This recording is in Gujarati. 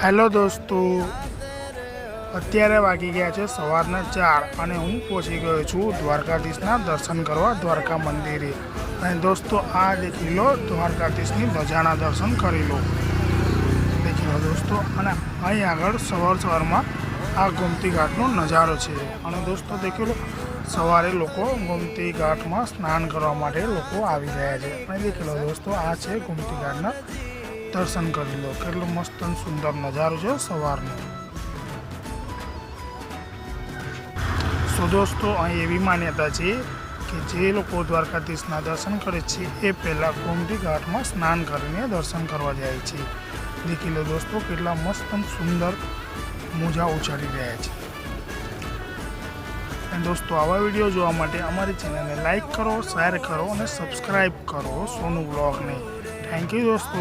હેલો દોસ્તો, અત્યારે વાગી ગયા છે સવારના 4 અને હું પહોંચી ગયો છું દ્વારકાધીશના દર્શન કરવા દ્વારકા મંદિરે। અને દોસ્તો આ દેખી લો, દ્વારકાધીશની ધજાના દર્શન કરી લો, દેખી લો દોસ્તો। અને અહીં આગળ સવારમાં આ ગોમતી ઘાટનો નજારો છે। અને દોસ્તો દેખી લો, સવારે લોકો ગોમતી ઘાટમાં સ્નાન કરવા માટે લોકો આવી રહ્યા છે। અને દેખી લો દોસ્તો, આ છે ગોમતી ઘાટના દર્શન કરી લો, કેટલો મસ્ત અને સુંદર નજારો છે સવારનો। સો દોસ્તો, અહીં એવી માન્યતા છે કે જે લોકો દ્વારકાધીશના દર્શન કરે છે એ પહેલાં ગોમતી ઘાટમાં સ્નાન કરીને દર્શન કરવા જાય છે। દેખી લો દોસ્તો, કેટલા મસ્ત અને સુંદર મોજા ઉછળી રહ્યા છે। અને દોસ્તો, આવા વિડીયો જોવા માટે અમારી ચેનલને લાઈક કરો, શેર કરો અને સબસ્ક્રાઈબ કરો સોનુ બ્લોગને। થેન્ક યુ દોસ્તો।